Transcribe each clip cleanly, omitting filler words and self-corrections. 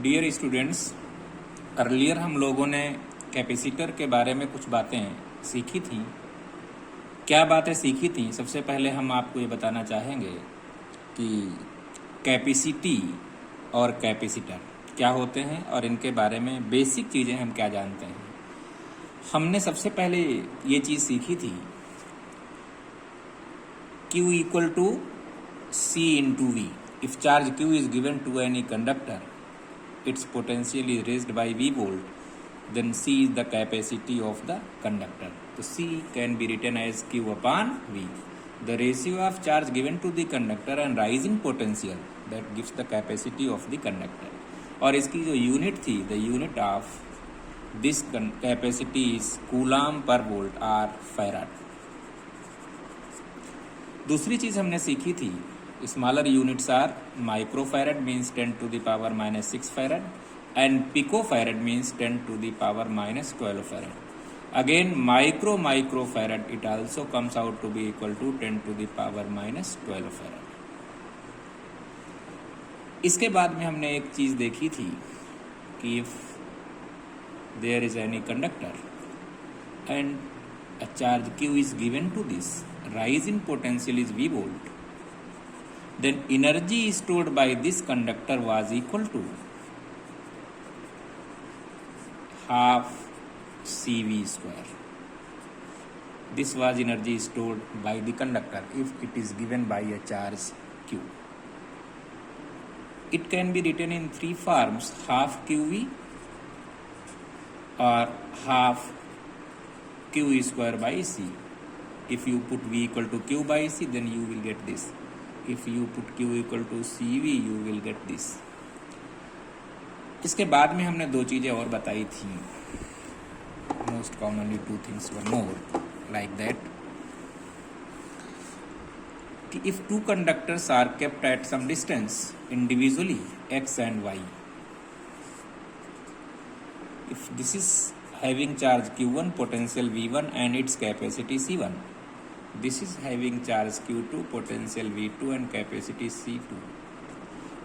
Dear students, earlier हम लोगों ने कैपेसिटर के बारे में कुछ बातें सीखी थी। क्या बातें सीखी थी? सबसे पहले हम आपको ये बताना चाहेंगे कि कैपेसिटी और कैपेसिटर क्या होते हैं और इनके बारे में बेसिक चीज़ें हम क्या जानते हैं। हमने सबसे पहले ये चीज़ सीखी थी Q equal to C into V. If charge Q is given to any conductor, its potential is raised by V volt, then C is the capacity of the conductor. So C can be written as Q upon V. The ratio of charge given to the conductor and rising potential that gives the capacity of the conductor. और इसकी जो unit थी, the unit of this capacity is coulomb per volt or farad. दूसरी चीज़ हमने सीखी थी, smaller units are microfarad means 10 to the power minus 6 farad and picofarad means 10 to the power minus 12 farad. Again microfarad it also comes out to be equal to 10 to the power minus 12 farad. इसके बाद में हमने एक चीज़ देखी थी कि if there is any conductor and a charge Q is given to this, rise in potential is V volt, then energy stored by this conductor was equal to half CV square. This was energy stored by the conductor if it is given by a charge Q. It can be written in three forms: half QV or half Q square by C. If you put V equal to Q by C, then you will get this. If you put Q equal to CV, you will get this. इसके बाद में हमने दो चीज़ें और बताई थी. Most commonly two things were more like that. कि if two conductors are kept at some distance individually, X and Y, if this is having charge Q1, potential V1 and its capacity C1, this is having charge Q2, potential V2 and capacity C2.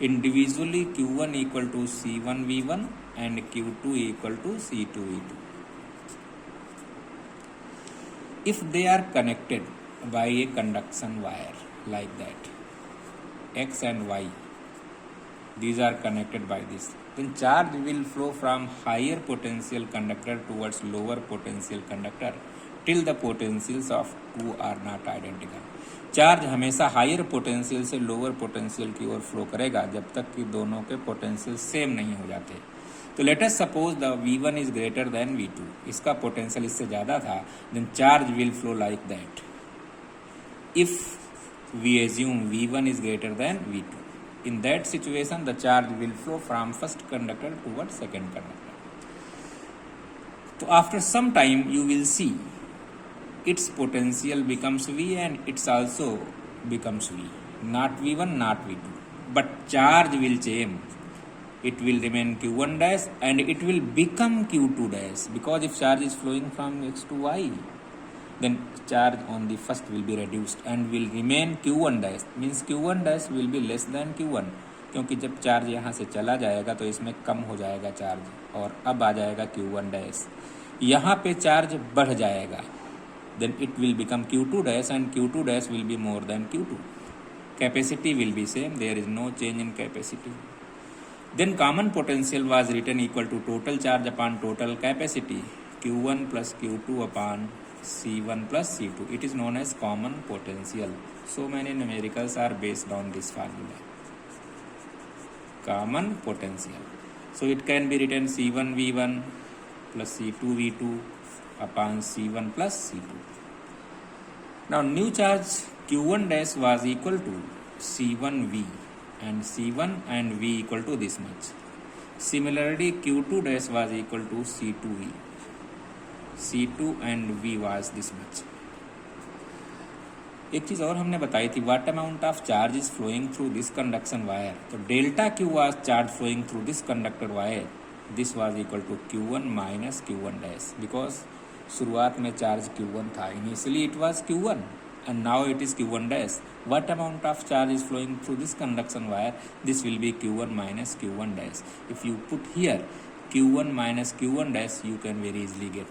Individually Q1 equal to C1 V1 and Q2 equal to C2 V2. If they are connected by a conduction wire like that, X and Y, these are connected by this, then charge will flow from higher potential conductor towards lower potential conductor till the potentials of two are not identical. Charge हमेशा higher potential से lower potential की ओर flow करेगा जब तक कि दोनों के potential same नहीं हो जाते. तो let us suppose the V1 is greater than V2, इसका पोटेंशियल इससे ज़्यादा था, then charge will flow like that. If we assume V1 is greater than V2, in that situation the charge will flow from first conductor towards second conductor. So after some time you will see its potential becomes V and it's also becomes V, not V1 not V2, but charge will change. It will remain Q1 dash and it will become Q2 dash, because if charge is flowing from X to Y, then charge on the first will be reduced and will remain Q1 dash, means Q1 dash will be less than Q1, क्योंकि जब charge यहाँ से चला जाएगा तो इसमें कम हो जाएगा चार्ज और अब आ जाएगा Q1 dash. यहाँ पे चार्ज बढ़ जाएगा, then it will become Q2 dash and Q2 dash will be more than Q2. Capacity will be same, there is no change in capacity. Then common potential was written equal to total charge upon total capacity, Q1 plus Q2 upon C1 plus C2. It is known as common potential. So many numericals are based on this formula. Common potential. So it can be written C1 V1 plus C2 V2 upon C1 plus C2. Now new charge Q1 dash was equal to C1 V and C1 and V equal to this much. Similarly Q2 dash was equal to C2 V. C2 and V was this much. एक चीज़ और हमने बताई थी, what amount of charge is flowing through this conduction wire. तो delta Q was charge flowing through this conductor wire, this was equal to Q1 minus Q1 dash, because शुरुआत में charge Q1 था, initially it was Q1 and now it is q1 dash. What amount of charge is flowing through this conduction wire? This will be q1 minus q1 dash. If you put here q1 minus q1 dash, you can very easily get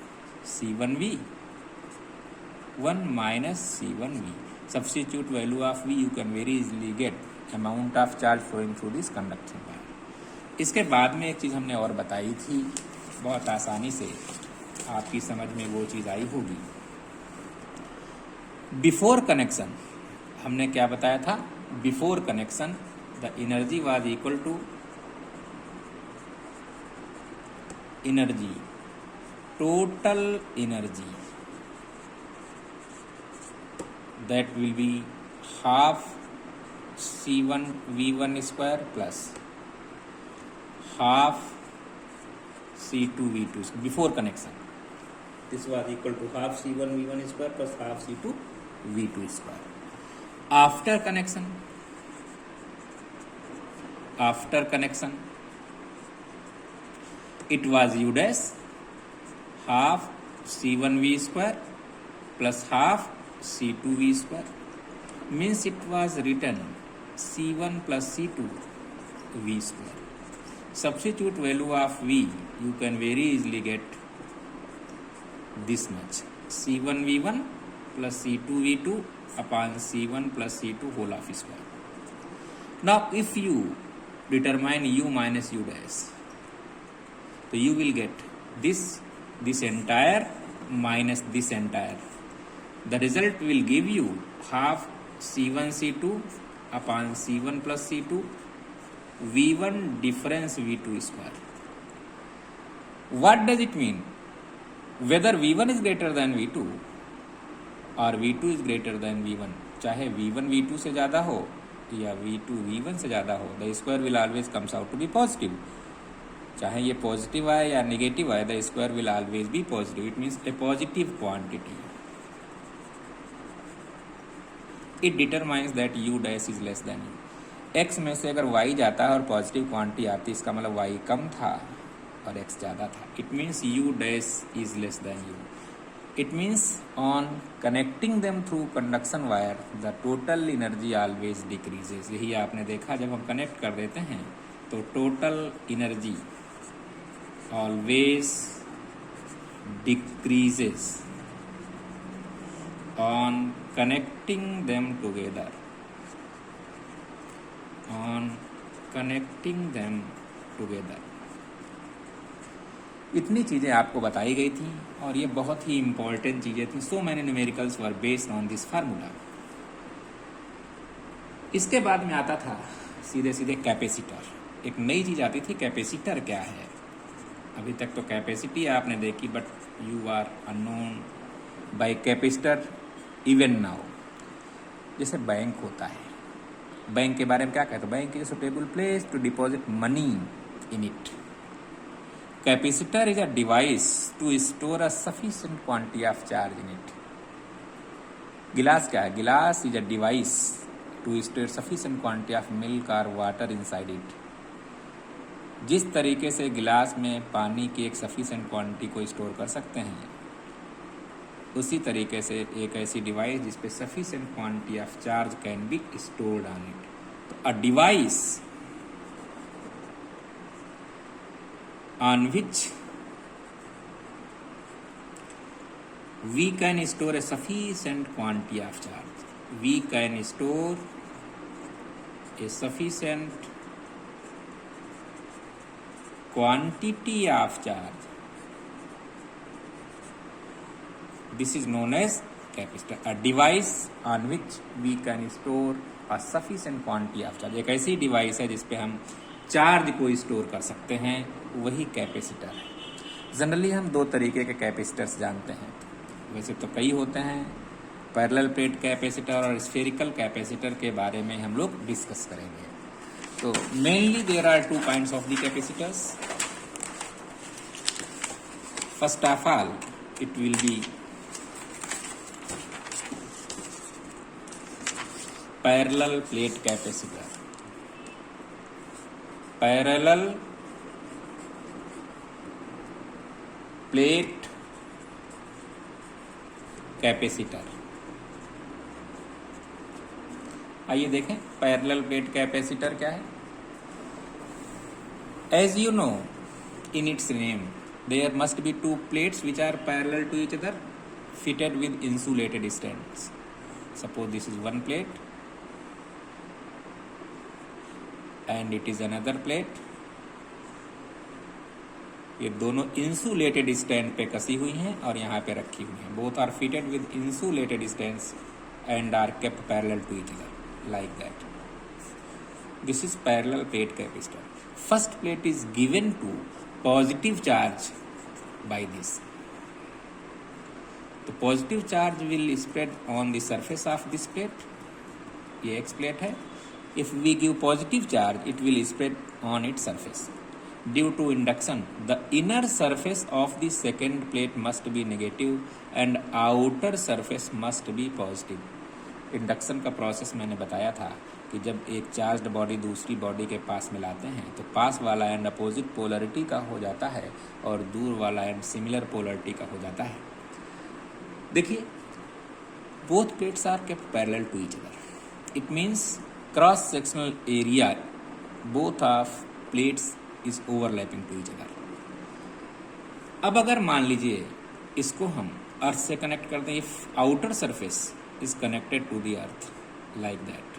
c1v 1 minus c1v. Substitute value of v, you can very easily get amount of charge flowing through this conduction wire. इसके बाद में एक चीज़ हमने और बताई थी, बहुत आसानी से आपकी समझ में वो चीज़ आई होगी। बिफोर कनेक्शन हमने क्या बताया था? Before connection the energy was equal to energy, total energy, that will be half C1 V1 square plus half C2 V2 before connection. This was equal to half C1 V1 square plus half C2 V2 square. After connection, it was U dash half C1 V square plus half C2 V square. Means it was written C1 plus C2 V square. Substitute value of V, you can very easily get this much, C1 V1 plus C2 V2 upon C1 plus C2 whole of square. Now if you determine U minus U dash, so you will get this entire minus this entire. The result will give you half C1 C2 upon C1 plus C2 V1 difference V2 square. What does it mean? Whether V1 is greater than V2 और V2 is greater than V1, चाहे V1 V2 से ज़्यादा हो या V2 V1 से ज़्यादा हो, the square will always comes out to be positive. चाहे ये पॉजिटिव आए या नेगेटिव आए, the square will always be positive. It means a positive quantity. It determines that U dash is less than U. x में से अगर y जाता है और पॉजिटिव क्वांटिटी आती है, इसका मतलब y कम था और x ज़्यादा था. It means u dash is less than u. It means on connecting them through conduction wire the total energy always decreases. यही आपने देखा, जब हम कनेक्ट कर देते हैं तो total energy always decreases on connecting them together, इतनी चीज़ें आपको बताई गई थी और ये बहुत ही इंपॉर्टेंट चीज़ें थी. So many numericals were based on this formula. इसके बाद में आता था सीधे सीधे कैपेसिटर. एक नई चीज़ आती थी, कैपेसिटर क्या है. अभी तक तो कैपेसिटी आपने देखी, but you are unknown by capacitor even now. जैसे बैंक होता है, बैंक के बारे में क्या कहते हैं? Bank is suitable place to deposit money in it. Capacitor is a device to store a sufficient quantity of charge in it. Glass क्या है? Glass is a device to store sufficient quantity of milk और water inside it. जिस तरीके से गिलास में पानी की एक सफिशिएंट क्वांटिटी को स्टोर कर सकते हैं, उसी तरीके से एक ऐसी डिवाइस जिस पे sufficient quantity of charge can be stored on it. तो a device on which we can store a sufficient quantity of charge. We can store a sufficient quantity of charge. This is known as capacitor, a device on which we can store a sufficient quantity of charge. एक ऐसी device है जिस पे हम charge को store कर सकते हैं, वही कैपेसिटर है. जनरली हम दो तरीके के कैपेसिटर्स जानते हैं. वैसे तो कई होते हैं. पैरेलल प्लेट कैपेसिटर और स्फेरिकल कैपेसिटर के बारे में हम लोग डिस्कस करेंगे. तो mainly there are two kinds of the capacitors. First of all it will be parallel plate capacitor. Parallel plate capacitor. आइए देखें पैरेलल प्लेट कैपेसिटर क्या है। As you know in its name there must be two plates which are parallel to each other fitted with insulated stands. Suppose this is one plate and it is another plate. ये दोनों insulated stand पे कसी हुई हैं और यहाँ पे रखी हुई हैं. Both are fitted with insulated stands and are kept parallel to each other like that. This is parallel plate capacitor. First plate is given to positive charge by this. तो positive charge will spread on the surface of this plate. ये X plate है. If we give positive charge, it will spread on its surface. Due to induction, the inner surface of the second plate must be negative and outer surface must be positive. Induction का process मैंने बताया था कि जब एक charged body दूसरी body के पास मिलाते हैं तो पास वाला एंड अपोजिट पोलरिटी का हो जाता है और दूर वाला एंड सिमिलर पोलरिटी का हो जाता है. देखिए, both plates are kept parallel to each other. It means cross sectional area both of plates is overlapping to each other. अब अगर मान लीजिए इसको हम अर्थ से कनेक्ट करते हैं, if outer surface is connected to the earth like that,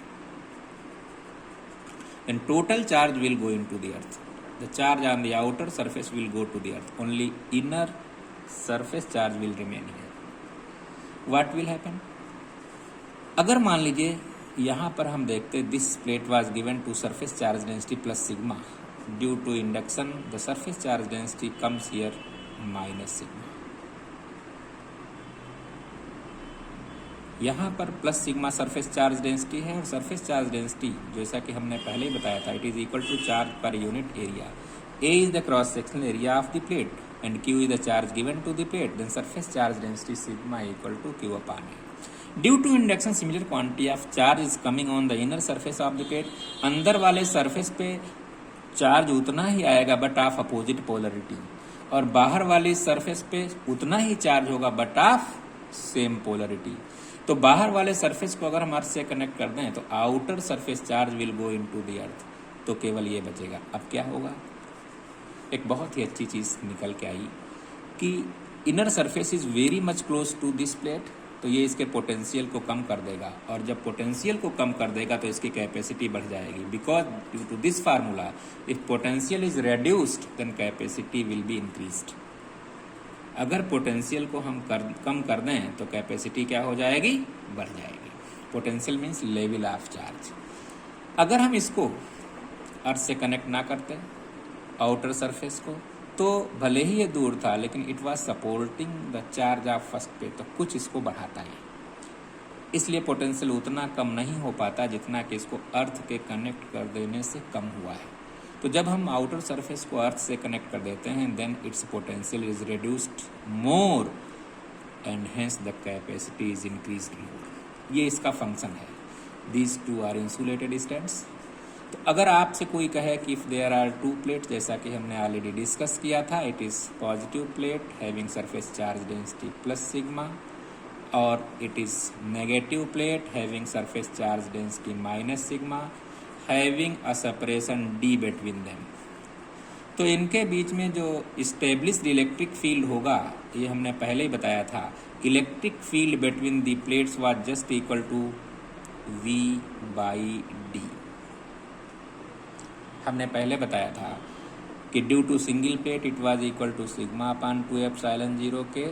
then total charge will go into the earth. The charge on the outer surface will go to the earth. Only inner surface charge will remain here. What will happen? अगर मान लीजिए यहाँ पर हम देखते this plate was given to surface charge density plus sigma. Due to induction, the surface charge density comes here minus sigma. यहाँ पर plus sigma surface charge density है और सरफेस चार्ज डेंसिटी जैसा कि हमने पहले ही बताया था, it is equal to charge per unit area. A is the cross sectional area of the plate and Q is the charge given to the plate. Then surface charge density sigma equal to Q upon a. Due to induction similar quantity of charge is coming on the inner surface of the plate. अंदर वाले surface पे charge उतना ही आएगा but of opposite polarity, और बाहर वाली surface पे उतना ही चार्ज होगा बट ऑफ सेम पोलरिटी. तो बाहर वाले सरफेस को अगर हम अर्थ से कनेक्ट कर दें तो outer surface charge will go into the earth. तो केवल ये बचेगा. अब क्या होगा, एक बहुत ही अच्छी चीज़ निकल के आई कि inner surface is very much close to this plate, तो ये इसके पोटेंशियल को कम कर देगा, और जब पोटेंशियल को कम कर देगा तो इसकी कैपेसिटी बढ़ जाएगी. Because due to this formula if potential is reduced then capacity will be increased. अगर पोटेंशियल को हम कम कर दें तो कैपेसिटी क्या हो जाएगी, बढ़ जाएगी. Potential means level of charge. अगर हम इसको अर्थ से कनेक्ट ना करते आउटर सरफेस को, तो भले ही ये दूर था लेकिन it was supporting the charge of first पे, तो कुछ इसको बढ़ाता है. इसलिए पोटेंशियल उतना कम नहीं हो पाता जितना कि इसको अर्थ के कनेक्ट कर देने से कम हुआ है. तो जब हम आउटर सरफेस को अर्थ से कनेक्ट कर देते हैं then its potential is reduced more and hence the capacity is increased more. ये इसका फंक्शन है. These two are insulated stands. तो अगर आपसे कोई कहे कि if there are two plate, जैसा कि हमने ऑलरेडी डिस्कस किया था, it is positive plate having surface charge density plus sigma और it is negative plate having surface charge density minus sigma having a separation D between them. तो इनके बीच में जो स्टेब्लिश्ड इलेक्ट्रिक फील्ड होगा, ये हमने पहले ही बताया था, electric field between the plates was just equal to V by d. हमने पहले बताया था कि due to single plate it was equal to sigma upon 2 epsilon 0 के.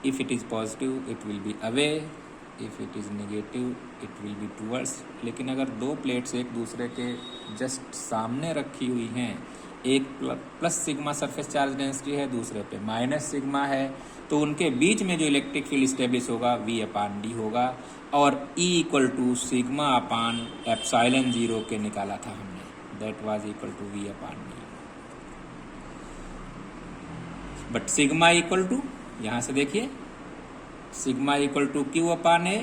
If it is positive it will be away, if it is negative it will be towards. लेकिन अगर दो plates एक दूसरे के जस्ट सामने रखी हुई हैं, एक plus sigma surface charge density है, दूसरे पे माइनस सिग्मा है, तो उनके बीच में जो इलेक्ट्रिक फील्ड स्टेब्लिश होगा V अपान डी होगा, और E equal to sigma upon epsilon 0 के निकाला था हमने, that was equal to V upon d. But sigma equal to, यहाँ से देखिए, sigma equal to Q upon a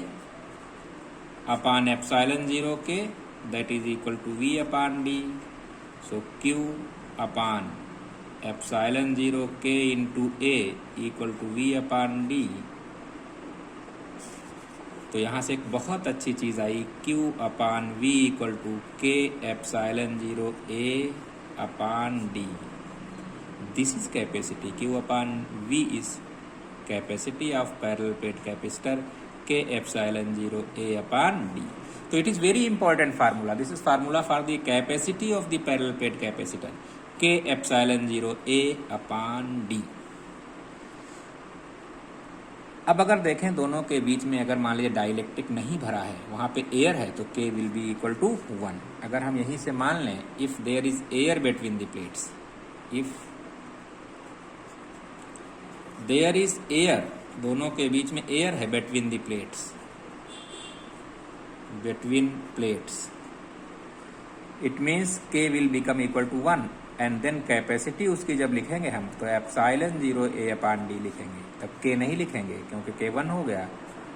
upon epsilon 0 के, that is equal to V upon d. So Q upon epsilon 0 के into a equal to V upon d. तो यहाँ से एक बहुत अच्छी चीज़ आई, Q upon V equal to K epsilon 0 A upon D. This is capacity. Q upon V is capacity of parallel plate capacitor, K epsilon 0 A upon D. So it is very important formula. This is formula for the capacity of the parallel plate capacitor, K epsilon 0 A upon D. अब अगर देखें दोनों के बीच में अगर मान लीजिए डाइलेक्ट्रिक नहीं भरा है, वहाँ पे एयर है, तो K will be equal to 1. अगर हम यहीं से मान लें if there is air between the plates, if there is air, दोनों के बीच में एयर है between the plates, between plates, it means K will become equal to 1 and then capacity उसकी जब लिखेंगे हम तो एप्सिलॉन 0 A अपान D लिखेंगे, तब K नहीं लिखेंगे क्योंकि K 1 हो गया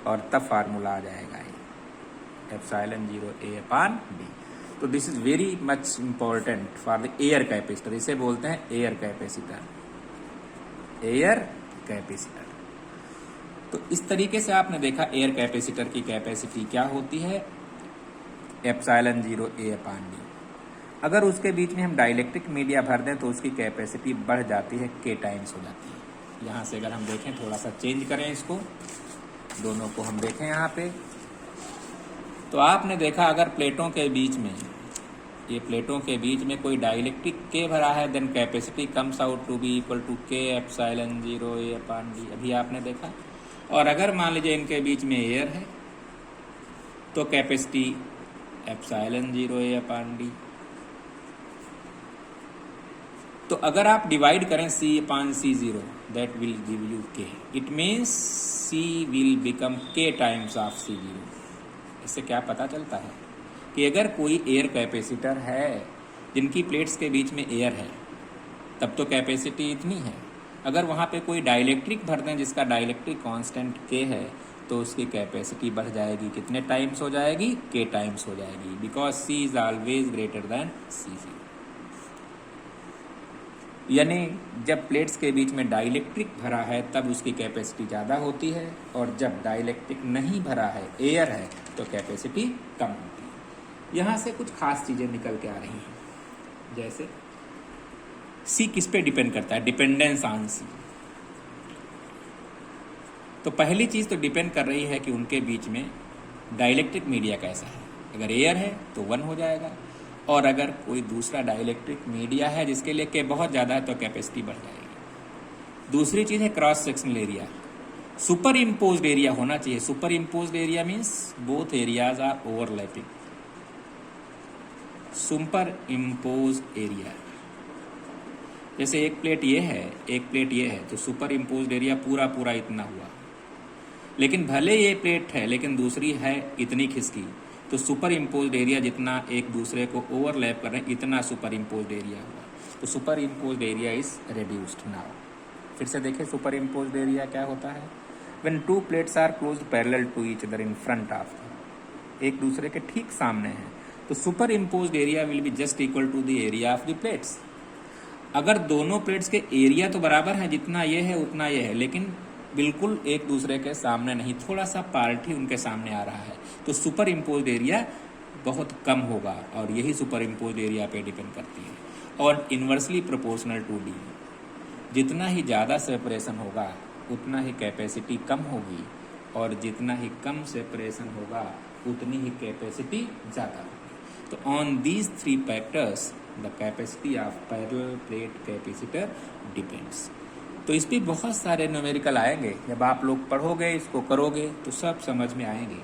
और तब फार्मूला आ जाएगा ये एप्सिलॉन 0 A अपान D. तो this is very much important for the air capacitor. इसे बोलते हैं एयर कैपेसिटर, एयर कैपेसिटर. तो इस तरीके से आपने देखा एयर कैपेसिटर की कैपेसिटी क्या होती है, एप्सिलॉन 0 A अपान D. अगर उसके बीच में हम डाइलेक्ट्रिक मीडिया भर दें तो उसकी कैपेसिटी बढ़ जाती है, K टाइम्स हो जाती है. यहाँ से अगर हम देखें, थोड़ा सा चेंज करें इसको, दोनों को हम देखें यहाँ पे, तो आपने देखा अगर प्लेटों के बीच में, ये प्लेटों के बीच में कोई डाइलेक्ट्रिक K भरा है, then capacity comes out to be equal to K epsilon 0 A upon D. अभी आपने देखा. और अगर मान लीजिए इनके बीच में एयर है तो capacity epsilon 0 A upon D. तो अगर आप डिवाइड करें C upon C0, that will give you K. It means C will become K times of C0. इससे क्या पता चलता है कि अगर कोई एयर कैपेसिटर है जिनकी प्लेट्स के बीच में एयर है, तब तो कैपेसिटी इतनी है. अगर वहाँ पे कोई डाइलेक्ट्रिक भर दें जिसका डाइलेक्ट्रिक कांस्टेंट K है, तो उसकी कैपेसिटी बढ़ जाएगी. कितने टाइम्स हो जाएगी? K टाइम्स हो जाएगी, because C is always greater than C0. यानी जब प्लेट्स के बीच में डाइलेक्ट्रिक भरा है तब उसकी कैपेसिटी ज़्यादा होती है, और जब डाइलेक्ट्रिक नहीं भरा है, एयर है, तो कैपेसिटी कम होती है. यहाँ से कुछ खास चीज़ें निकल के आ रही हैं. जैसे C किस पे डिपेंड करता है? Dependence on C. तो पहली चीज़ तो डिपेंड कर रही है कि उनके बीच में डाइलेक्ट्रिक मीडिया कैसा है. अगर एयर है तो 1 हो जाएगा, और अगर कोई दूसरा डाइलेक्ट्रिक मीडिया है जिसके लिए K बहुत ज़्यादा है तो कैपेसिटी बढ़ जाएगी. दूसरी चीज़ है cross sectional area. Superimposed area होना चाहिए. Superimposed area means both areas are overlapping. Superimposed area, जैसे एक प्लेट ये है, एक प्लेट ये है, तो सुपर इम्पोज्ड एरिया पूरा पूरा इतना हुआ. लेकिन भले ये प्लेट है लेकिन दूसरी है इतनी खिसकी, तो सुपर इम्पोज्ड एरिया जितना एक दूसरे को ओवरलैप कर रहे हैं, इतना सुपर इम्पोज्ड एरिया हुआ. तो superimposed area is reduced. Now फिर से देखें सुपर इम्पोज्ड एरिया क्या होता है. When two plates are closed parallel to each other in front of, एक दूसरे के ठीक सामने हैं, तो superimposed area will be just equal to the area of the plates. अगर दोनों प्लेट्स के एरिया तो बराबर है, जितना ये है उतना ये है, लेकिन बिल्कुल एक दूसरे के सामने नहीं, थोड़ा सा पार्ट ही उनके सामने आ रहा है, तो सुपर इम्पोज्ड एरिया बहुत कम होगा, और यही सुपर इम्पोज्ड एरिया पे डिपेंड करती है. और इन्वर्सली प्रोपोर्शनल टू D. जितना ही ज़्यादा सेपरेशन होगा उतना ही कैपेसिटी कम होगी, और जितना ही कम सेपरेशन होगा उतनी ही कैपेसिटी ज़्यादा होगी. तो on these 3 factors the capacity of parallel plate capacitor depends. तो इस पर बहुत सारे न्यूमेरिकल आएंगे. जब आप लोग पढ़ोगे, इसको करोगे, तो सब समझ में आएंगे.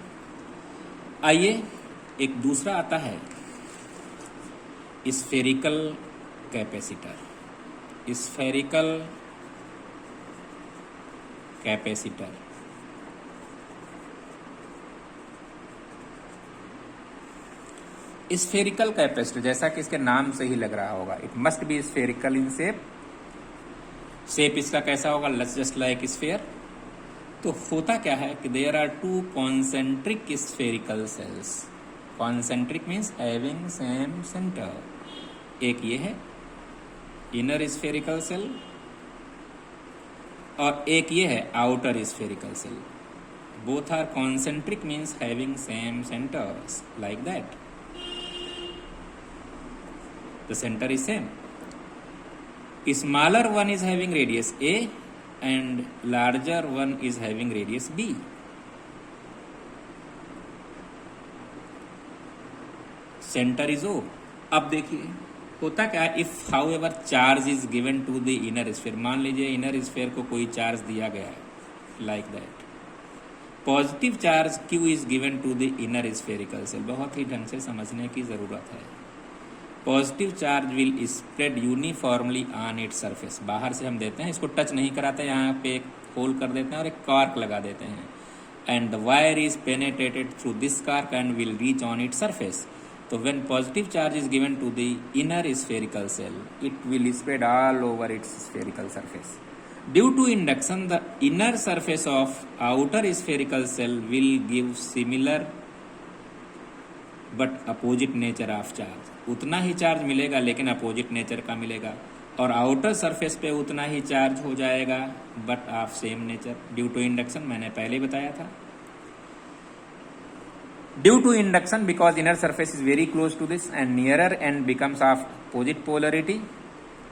आइए एक दूसरा आता है spherical capacitor. Spherical capacitor spherical capacitor, जैसा कि इसके नाम से ही लग रहा होगा, it must be spherical in shape. Shape इसका कैसा होगा? Just like sphere. तो होता क्या है कि there are 2 concentric spherical shells. Concentric means having same centre. एक ये है इनर स्फेरिकल सेल, और एक ये है outer spherical cell. both are concentric means having same centers, like that. The center is same. Smaller one is having radius A and larger one is having radius B. Center is O. अब देखिए होता क्या है, if however charge is given to the inner sphere, मान लीजिए inner sphere को कोई charge दिया गया है like that, positive charge Q is given to the inner spherical shell. बहुत ही ढंग से समझने की जरूरत है। Positive charge will spread uniformly on its surface, बाहर से हम देते हैं, इसको टच नहीं कराते, यहाँ पे एक होल कर देते हैं और एक कार्क लगा देते हैं, and the wire is penetrated through this cork and will reach on its surface. So when positive charge is given to the inner spherical cell, it will spread all over its spherical surface. Due to induction, the inner surface of outer spherical cell will give similar but opposite nature of charge. उतना ही charge मिलेगा लेकिन opposite nature का मिलेगा, और outer surface पे उतना ही charge हो जाएगा but of same nature due to induction, मैंने पहले बताया था। Due to induction, because inner surface is very close to this and nearer and becomes of opposite polarity,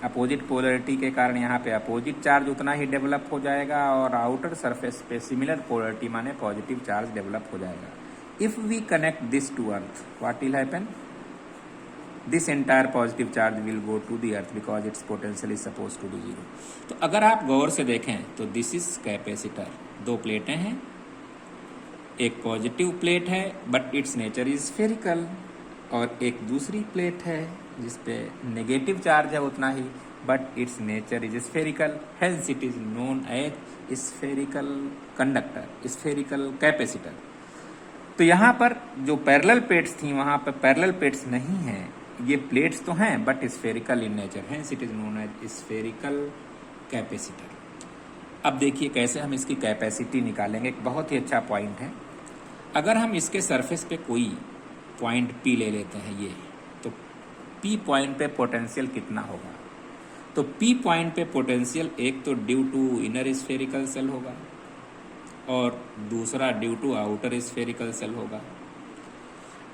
opposite polarity के कारण यहाँ पे अपोजिट चार्ज उतना ही डेवलप हो जाएगा और आउटर सरफेस पे सिमिलर पोलरिटी माने पॉजिटिव चार्ज डेवलप हो जाएगा। If we connect this to earth, what will happen? This entire positive charge will go to the earth because its potential is suppose to be zero. तो अगर आप गौर से देखें तो this is capacitor, दो प्लेटें हैं, एक पॉजिटिव प्लेट है but its nature is spherical, और एक दूसरी प्लेट है जिसपे नेगेटिव चार्ज है उतना ही but its nature is spherical, hence it is known as spherical conductor, spherical capacitor. तो यहाँ पर जो पैरेलल प्लेट्स थी वहां पर पैरेलल प्लेट्स नहीं है, ये प्लेट्स तो हैं but spherical in nature, hence it is known as spherical capacitor. अब देखिए कैसे हम इसकी कैपेसिटी निकालेंगे, एक बहुत ही अच्छा पॉइंट है। अगर हम इसके सरफेस पे कोई पॉइंट P ले लेते हैं ये, तो P पॉइंट पे पोटेंशियल कितना होगा? तो P पॉइंट पे पोटेंशियल एक तो due to inner spherical cell होगा और दूसरा due to outer spherical cell होगा।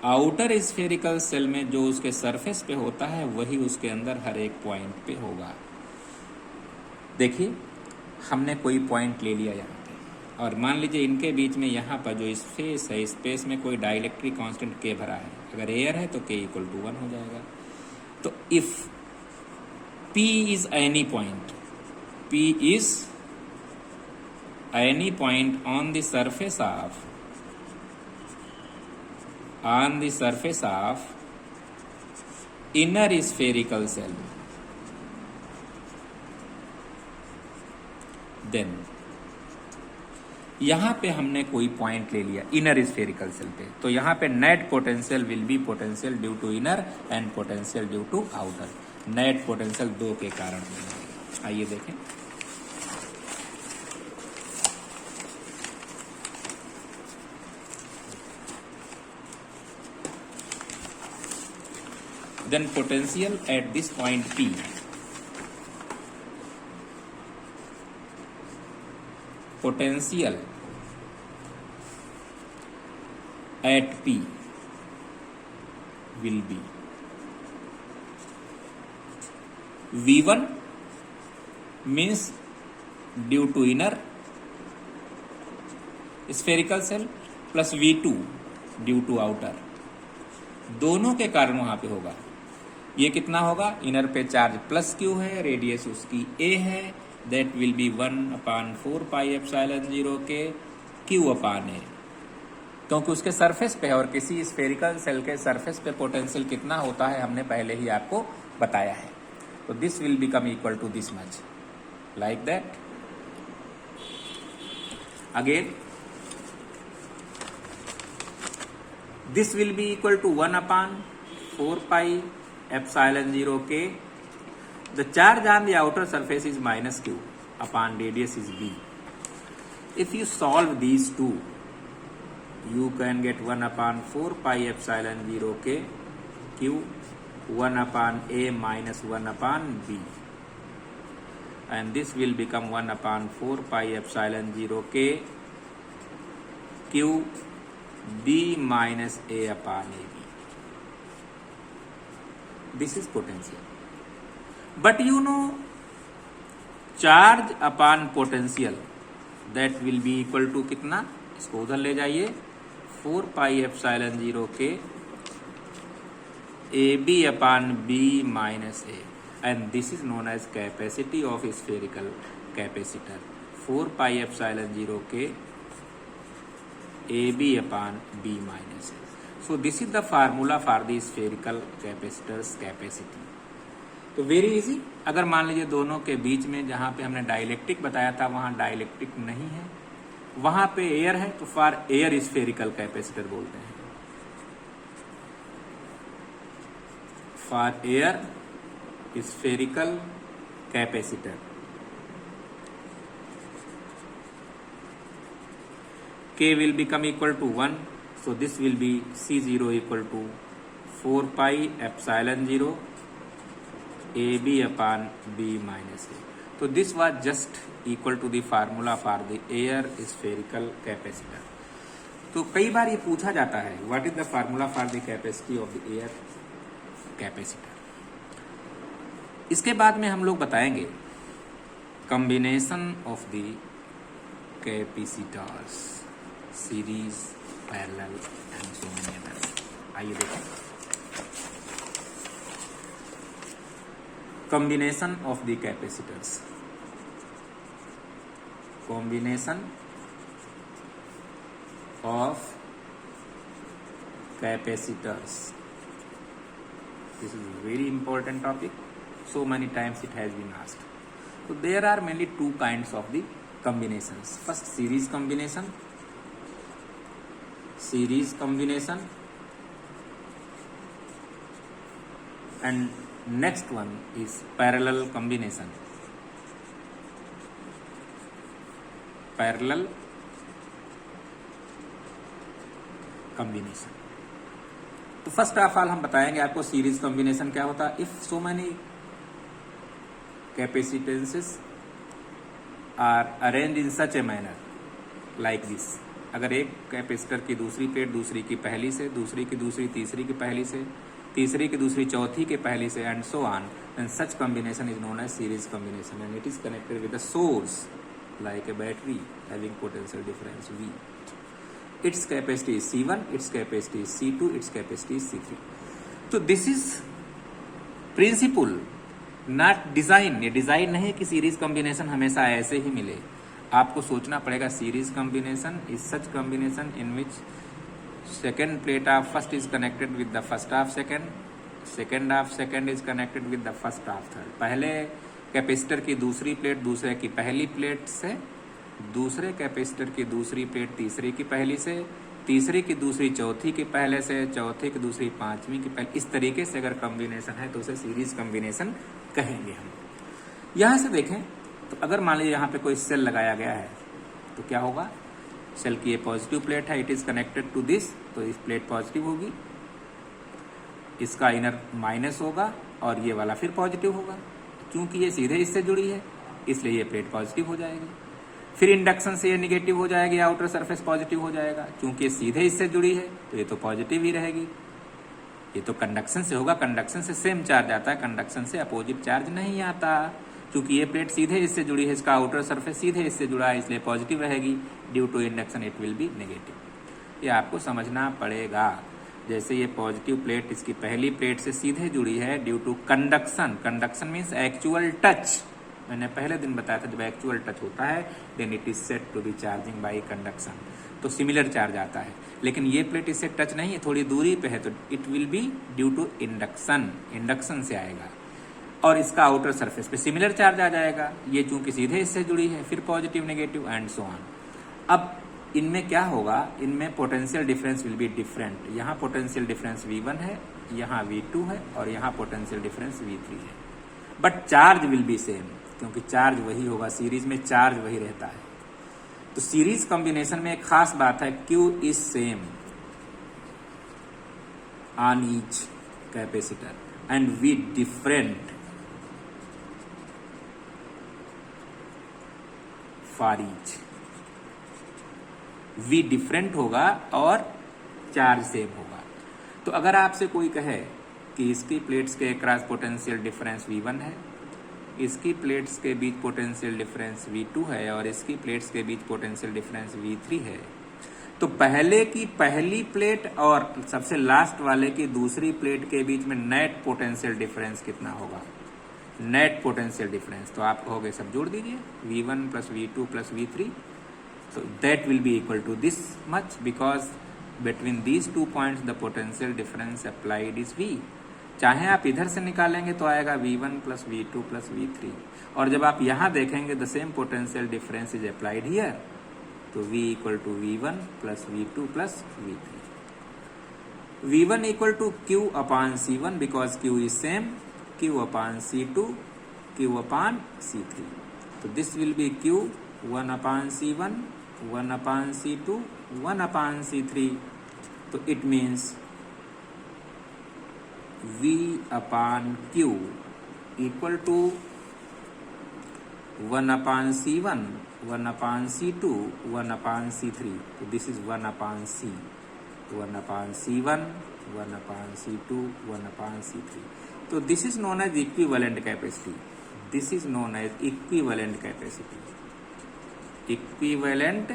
आउटर स्फेरिकल सेल में जो उसके सरफेस पे होता है वही उसके अंदर हर एक पॉइंट पे होगा। देखिए हमने कोई पॉइंट ले लिया यहाँ पे और मान लीजिए इनके बीच में यहाँ पर जो स्पेस है, स्पेस में कोई डाइलेक्ट्रिक कांस्टेंट K भरा है, अगर एयर है तो K इक्वल टू 1 हो जाएगा। तो if P is any point, P is any point on the surface of inner spherical cell, then यहां पे हमने कोई पॉइंट ले लिया इनर स्फेरिकल सेल पे, तो यहां पे net potential will be potential due to inner and potential due to outer. Net potential दो के कारण मिलेगा। आइए देखें, then potential at this point P, potential at P will be V1 means due to inner spherical cell plus V2 due to outer, दोनों के कारण वहां पे होगा। ये कितना होगा? इनर पे चार्ज प्लस Q है, रेडियस उसकी A है, that will be 1/4 pi epsilon 0 के Q upon A, क्योंकि उसके सरफेस पे है और किसी स्फेरिकल सेल के सरफेस पे पोटेंशियल कितना होता है हमने पहले ही आपको बताया है। तो this will become equal to this much, like that. Again this will be equal to 1/4 pi epsilon 0 k. The charge on the outer surface is minus Q upon radius is B. If you solve these two, you can get 1/4 pi epsilon 0 k Q, 1 A minus 1 B, and this will become 1/4 pi epsilon 0 k Q B minus A upon AB. This is potential. But you know, charge upon potential that will be equal to कितना, इसको उधर ले जाइए, 4 pi epsilon 0 के AB upon B minus A, and this is known as capacity of spherical capacitor. 4 pi epsilon 0 के AB upon B minus A. So this is the formula for the spherical capacitor's capacity. तो very easy. अगर मान लीजिए दोनों के बीच में जहां पे हमने डाइलेक्ट्रिक बताया था वहां डाइलेक्ट्रिक नहीं है, वहां पे एयर है, तो फॉर एयर स्फेरिकल कैपेसिटर बोलते हैं. For air spherical capacitor K will become equal to 1, so this will be C0 equal to 4 pi epsilon 0 AB upon B minus A. So this was just equal to the formula for the air spherical capacitor. तो कई बार ये पूछा जाता है what is the formula for the capacity of the air capacitor. इसके बाद में हम लोग बताएंगे combination of the capacitors, series, parallel and so many others. आइए देखें combination of the capacitors. Combination of capacitors, this is very important topic. So many times it has been asked. So there are mainly two kinds of the combinations. First, series combination, and next one is parallel combination. Parallel combination. तो first of all हम बताएंगे आपको series combination क्या होता है. If so many capacitances are arrange in such a manner like this, अगर एक capacitor की दूसरी प्लेट दूसरी की पहली से, दूसरी की दूसरी तीसरी की पहली से, तीसरी की दूसरी चौथी के पहली से, and so on, and such combination is known as series combination, and it is connected with the source like a battery having potential difference V. Its capacity is C1, its capacity is C2, its capacity is C3. तो this is principle, not design. ये design नहीं कि series combination हमेशा ऐसे ही मिले. आपको सोचना पड़ेगा series combination is such combination in which second plate of first is connected with the first of second, second of second is connected with the first of third. पहले capacitor की दूसरी plate दूसरे की पहली प्लेट से, दूसरे capacitor की दूसरी प्लेट तीसरी की पहली से, तीसरी की दूसरी चौथी की पहले से, चौथी की दूसरी पांचवी की पहले. इस तरीके से अगर कॉम्बिनेशन है तो उसे सीरीज कॉम्बिनेशन कहेंगे हम. यहां से देखें तो अगर मान लीजिए यहाँ पे कोई सेल लगाया गया है तो क्या होगा. सेल की ये पॉजिटिव प्लेट है, it is connected to this, तो इस प्लेट पॉजिटिव होगी, इसका इनर माइनस होगा और ये वाला फिर पॉजिटिव होगा. क्योंकि ये सीधे इससे जुड़ी है इसलिए ये प्लेट पॉजिटिव हो जाएगी. फिर इंडक्शन से ये निगेटिव हो जाएगी, आउटर सरफेस पॉजिटिव हो जाएगा. क्योंकि ये सीधे इससे जुड़ी है तो ये तो पॉजिटिव ही रहेगी. ये तो कंडक्शन से होगा, कंडक्शन से सेम चार्ज आता है, कंडक्शन से अपोजिट चार्ज नहीं आता. क्योंकि ये प्लेट सीधे इससे जुड़ी है, इसका आउटर सरफेस सीधे इससे जुड़ा है इसलिए पॉजिटिव रहेगी. Due to induction it will be negative. ये आपको समझना पड़ेगा. जैसे ये पॉजिटिव प्लेट इसकी पहली प्लेट से सीधे जुड़ी है due to conduction. Conduction means actual touch. मैंने पहले दिन बताया था जब एक्चुअल टच होता है then it is set to be charging by conduction, तो सिमिलर चार्ज आता है. लेकिन ये प्लेट इससे टच नहीं है, थोड़ी दूरी पे है, तो it will be due to induction. Induction से आएगा और इसका आउटर सरफेस पे सिमिलर चार्ज आ जाएगा. ये चूंकि सीधे इससे जुड़ी है फिर positive negative and so on. अब इनमें क्या होगा, इनमें potential difference will be different. यहाँ पोटेंशियल डिफरेंस V1 है, यहाँ V2 है और यहाँ पोटेंशियल डिफरेंस V3 है. But charge will be same, क्योंकि चार्ज वही होगा, सीरीज में चार्ज वही रहता है. तो सीरीज कॉम्बिनेशन में एक खास बात है, Q is same on each capacitor and V different for each. V different होगा और चार्ज सेम होगा। तो अगर आपसे कोई कहे कि इसकी प्लेट्स के अक्रॉस पोटेंशियल डिफरेंस V1 है, इसकी प्लेट्स के बीच पोटेंशियल डिफरेंस V2 है और इसकी प्लेट्स के बीच पोटेंशियल डिफरेंस V3 है, तो पहले की पहली प्लेट और सबसे लास्ट वाले की दूसरी प्लेट के बीच में नेट पोटेंशियल डिफरेंस कितना होगा? नेट पोटेंशियल डिफरेंस तो आप कहोगे सब जोड़ दीजिए, V1 plus V2 plus V3, so that will be equal to this much because between these 2 points the potential difference applied is V। चाहे आप इधर से निकालेंगे तो आएगा V1 plus V2 plus V3, और जब आप यहाँ देखेंगे the same potential difference is applied here, तो V equal to V1 plus V2 plus V3। V1 equal to Q upon C1 because Q is same, Q upon C2, Q upon C3, तो this will be Q 1 upon C1, 1 upon C2, 1 upon C3, तो it means V upon Q equal to 1 upon C1, 1 upon C2, 1 upon C3, तो this is 1 upon C, 1 upon C1, 1 upon C2, 1 upon C3, तो this is known as equivalent capacity, this is known as equivalent capacity। Equivalent,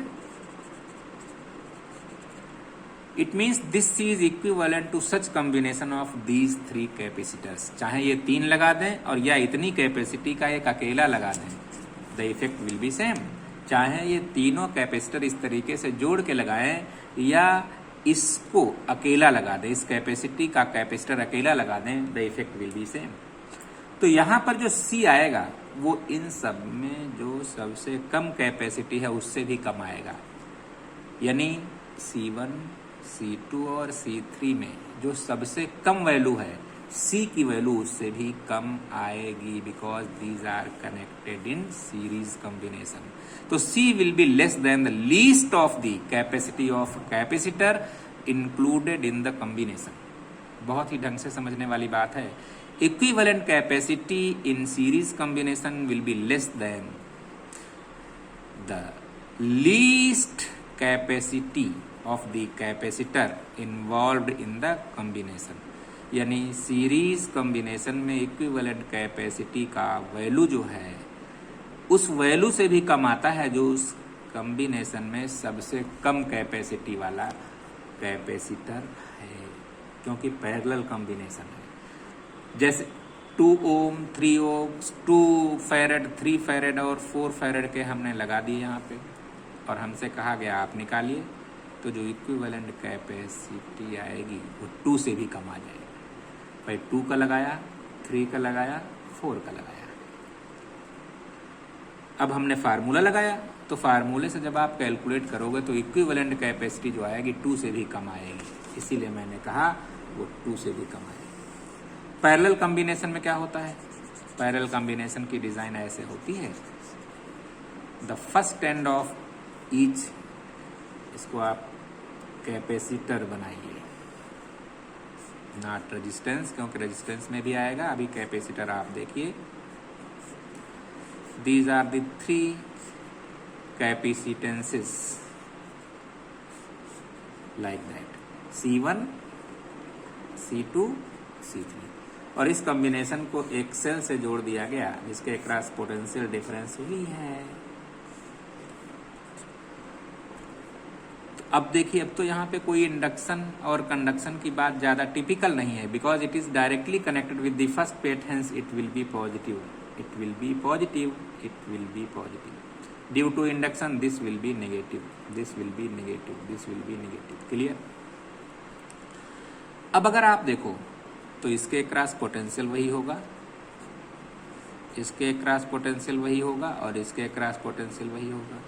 it means this is equivalent to such combination of these three capacitors। चाहे ये तीन लगा दें और या इतनी capacity का एक अकेला लगा दें, the effect will be same। चाहे ये तीनों कैपेसिटर इस तरीके से जोड़ के लगाएं या इसको अकेला लगा दें, इस कैपेसिटी का कैपेसिटर अकेला लगा दें, the effect will be same। तो यहाँ पर जो C आएगा वो इन सब में जो सबसे कम कैपेसिटी है उससे भी कम आएगा, यानी C1, C2 और C3 में जो सबसे कम वैल्यू है C की वैल्यू उससे भी कम आएगी, because these are connected in series combination. तो C will be less than the least of the capacity of capacitor included in the combination. बहुत ही ढंग से समझने वाली बात है। Equivalent capacity in series combination will be less than the least capacity of the capacitor involved in the combination। यानी series combination में इक्विवेलेंट कैपेसिटी का वैल्यू जो है उस वैल्यू से भी कम आता है जो उस कॉम्बिनेशन में सबसे कम कैपेसिटी वाला कैपेसिटर है, क्योंकि पैरेलल कॉम्बिनेशन है। जैसे 2 ओम, 3 ओम, 2 फैरेड, 3 फैरेड और 4 फैरेड के हमने लगा दिए यहाँ पे और हमसे कहा गया आप निकालिए, तो जो इक्विवेलेंट कैपेसिटी आएगी वो 2 से भी कम आ जाएगी। भाई 2 का लगाया, 3 का लगाया, 4 का लगाया। अब हमने फार्मूला लगाया, तो फार्मूले से जब आप कैलकुलेट करोगे तो इक्विवेलेंट कैपेसिटी जो आएगी 2 से भी कम आएगी, इसीलिए मैंने कहा वो 2 से भी कम आएगी। पैरेलल कॉम्बिनेशन में क्या होता है? पैरेलल कॉम्बिनेशन की डिजाइन ऐसे होती है, the first end of each, इसको आप कैपेसिटर बनाइए, नॉट रेजिस्टेंस, क्योंकि रेजिस्टेंस में भी आएगा। अभी कैपेसिटर आप देखिए, these are the 3 capacitances like that, C1, C2, C3, और इस कॉम्बिनेशन को एक सेल से जोड़ दिया गया जिसके अक्रॉस पोटेंशियल डिफरेंस V है। तो अब देखिए, अब तो यहाँ पे कोई इंडक्शन और कंडक्शन की बात ज्यादा टिपिकल नहीं है, because it is directly connected with the first plate, hence it will be positive, it will be positive, it will be positive. Due to induction this will be negative, this will be negative, this will be negative. Clear? अब अगर आप देखो तो इसके across potential वही होगा, इसके across potential वही होगा और इसके अक्रॉस पोटेंशियल वही होगा,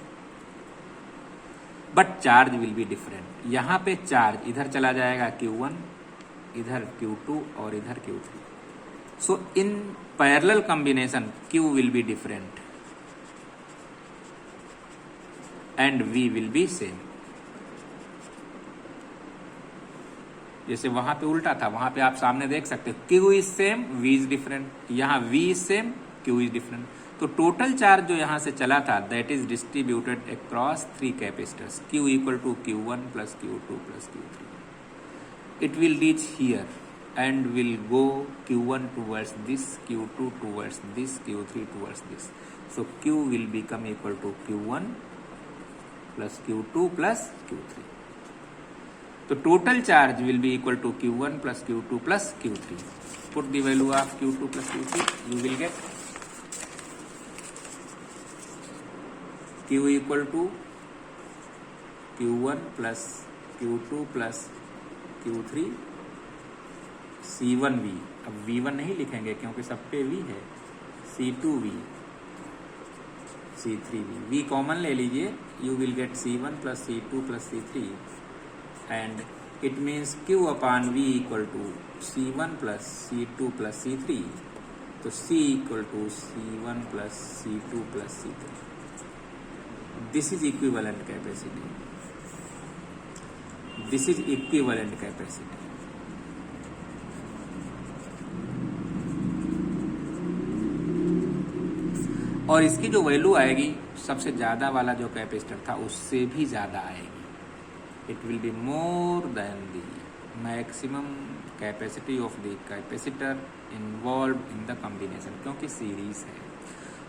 but charge will be different. यहां पे चार्ज इधर चला जाएगा Q1, इधर Q2 और इधर Q3। So in parallel combination Q will be different and V will be same. जैसे वहां पे उल्टा था, वहां पे आप सामने देख सकते हो Q is same, V is different. यहाँ V is same, Q is different. तो टोटल चार्ज जो यहाँ से चला था that is distributed across 3 capacitors, Q equal to Q1 plus Q2 plus Q3। It will reach here and will go Q1 towards this, Q2 towards this, Q3 towards this. So Q will become equal to Q1 plus Q2 plus Q3. So total charge will be equal to Q1 plus Q2 plus Q3. Put the value of Q2 plus Q3, you will get Q equal to Q1 plus Q2 plus Q3 C1V। अब V1 नहीं लिखेंगे क्योंकि सब पे V है, C2V C3V, V common ले लीजिए, you will get C1 plus C2 plus C3 and it means Q upon V equal to C1 plus C2 plus C3, तो C equal to C1 plus C2 plus C3. This is equivalent capacity. This is equivalent capacity. और इसकी जो value आएगी सबसे ज़्यादा वाला जो capacitor था उससे भी ज़्यादा आएगी। It will be more than the maximum capacity of the capacitor involve in the combination, क्योंकि सीरीज है।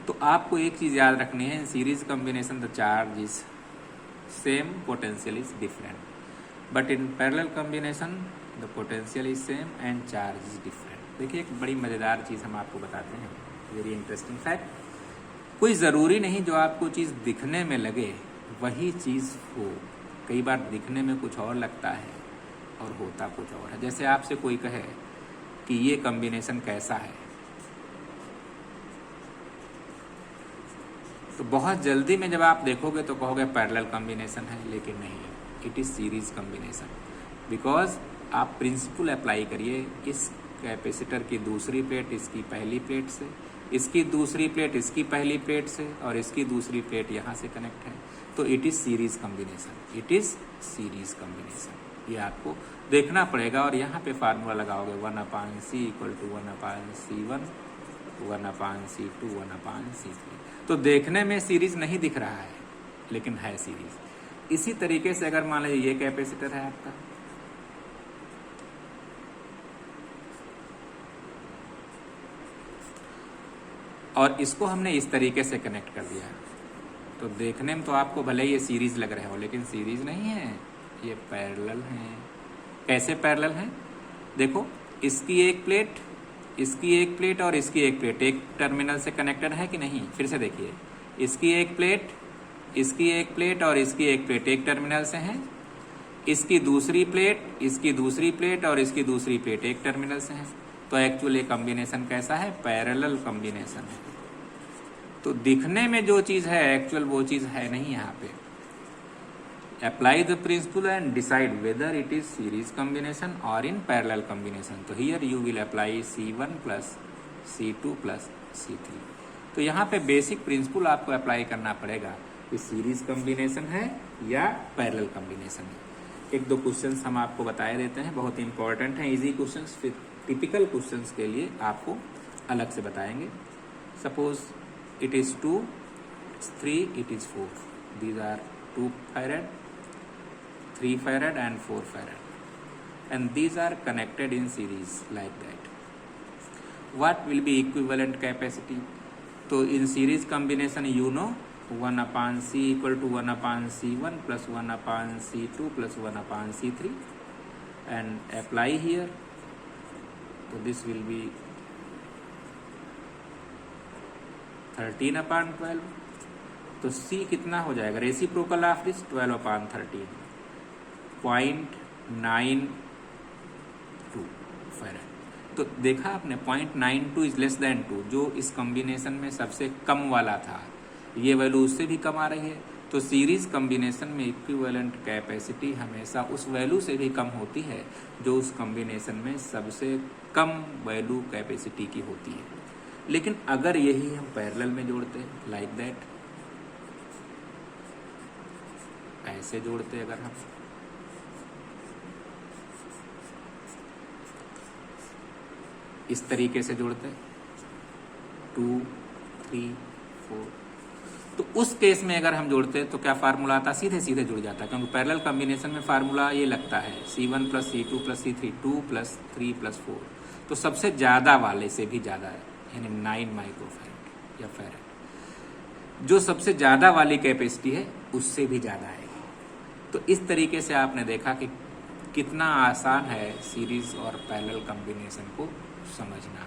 तो आपको एक चीज़ याद रखनी है, इन series combination the charge is same, potential is different, but in parallel combination the potential is same and charge is different. देखिए एक बड़ी मज़ेदार चीज़ हम आपको बताते हैं, वेरी इंटरेस्टिंग फैक्ट। कोई ज़रूरी नहीं जो आपको चीज़ दिखने में लगे वही चीज़ हो, कई बार दिखने में कुछ और लगता है और होता कुछ और है। जैसे आपसे कोई कहे कि ये कॉम्बिनेशन कैसा है, तो बहुत जल्दी में जब आप देखोगे तो कहोगे पैरेलल कॉम्बिनेशन है, लेकिन नहीं, it is series combination. Because आप प्रिंसिपल अप्लाई करिए, इस कैपेसिटर की दूसरी प्लेट इसकी पहली प्लेट से, इसकी दूसरी प्लेट इसकी पहली प्लेट से, और इसकी दूसरी प्लेट यहाँ से कनेक्ट है, तो it is series combination. It is series combination, ये आपको देखना पड़ेगा। और यहाँ पे फार्मूला लगाओगे 1/C equal to 1/C1 1/C2 1/C3। तो देखने में सीरीज नहीं दिख रहा है लेकिन है सीरीज। इसी तरीके से अगर मान लीजिए ये कैपेसिटर है आपका, और इसको हमने इस तरीके से कनेक्ट कर दिया, तो देखने में तो आपको भले ही ये सीरीज लग रहे हो लेकिन सीरीज नहीं है, ये पैरेलल हैं। कैसे पैरेलल हैं? देखो, इसकी एक प्लेट, इसकी एक प्लेट और इसकी एक प्लेट एक टर्मिनल से कनेक्टेड है कि नहीं? फिर से देखिए, इसकी एक प्लेट, इसकी एक प्लेट और इसकी एक प्लेट एक टर्मिनल से हैं। इसकी दूसरी प्लेट, इसकी दूसरी प्लेट और इसकी दूसरी प्लेट एक टर्मिनल से हैं। तो एक्चुअली कॉम्बिनेशन कैसा है? पैरेलल कॉम्बिनेशन है। तो दिखने में जो चीज़ है एक्चुअल वो चीज़ है नहीं यहाँ पे। Apply the principle and decide whether it is series combination और इन पैरेलल कॉम्बिनेशन। तो here you will apply C1 plus C2 plus C3। तो यहाँ पे बेसिक प्रिंसिपल आपको अप्लाई करना पड़ेगा कि सीरीज कॉम्बिनेशन है या पैरेलल कॉम्बिनेशन है। एक दो क्वेश्चंस हम आपको बताए देते हैं, बहुत इंपॉर्टेंट हैं, इजी क्वेश्चंस। फिर टिपिकल क्वेश्चंस के लिए आपको अलग से बताएंगे। Suppose it is 2, it's 3, it is 4. These are 2 farad, 3 farad and 4 farad. And these are connected in series like that. What will be equivalent capacity? So in series combination you know 1/C equal to 1/C1 plus 1/C2 plus 1/C3 and apply here. So this will be 13/12। तो C कितना हो जाएगा? Reciprocal of this 12/13, 0.92 farad. तो देखा आपने 0.92 is less than 2, जो इस combination में सबसे कम वाला था, ये वैल्यू उससे भी कम आ रही है। तो सीरीज कॉम्बिनेशन में इक्विवेलेंट कैपेसिटी हमेशा उस वैल्यू से भी कम होती है जो उस कॉम्बिनेशन में सबसे कम वैल्यू कैपेसिटी की होती है। लेकिन अगर यही हम पैरेलल में जोड़ते हैं, लाइक दैट, ऐसे जोड़ते अगर हम, इस तरीके से जोड़ते 2 3, 4। तो उस केस में अगर हम जोड़ते हैं तो क्या फार्मूला आता, सीधे सीधे जुड़ जाता है, क्योंकि पैरेलल कॉम्बिनेशन में फार्मूला ये लगता है C1 + C2 + C3 2 + 3 + 4। तो सबसे ज़्यादा वाले से भी ज़्यादा है, यानी 9 माइक्रोफैरड या फैरड। जो सबसे ज़्यादा वाली कैपेसिटी है उससे भी ज़्यादा आएगी। तो इस तरीके से आपने देखा कि कितना आसान है सीरीज़ और पैरेलल कॉम्बिनेशन को समझना।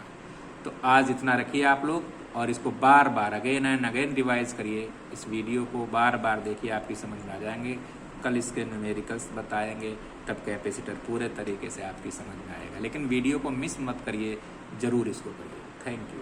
तो आज इतना रखिए आप लोग, और इसको बार बार अगेन एंड अगेन रिवाइज करिए। इस वीडियो को बार बार देखिए, आपकी समझ में आ जाएंगे। कल इसके न्यूमेरिकल्स बताएंगे, तब कैपेसिटर पूरे तरीके से आपकी समझ में आएगा। लेकिन वीडियो को मिस मत करिए, ज़रूर इसको करिए। Thank you.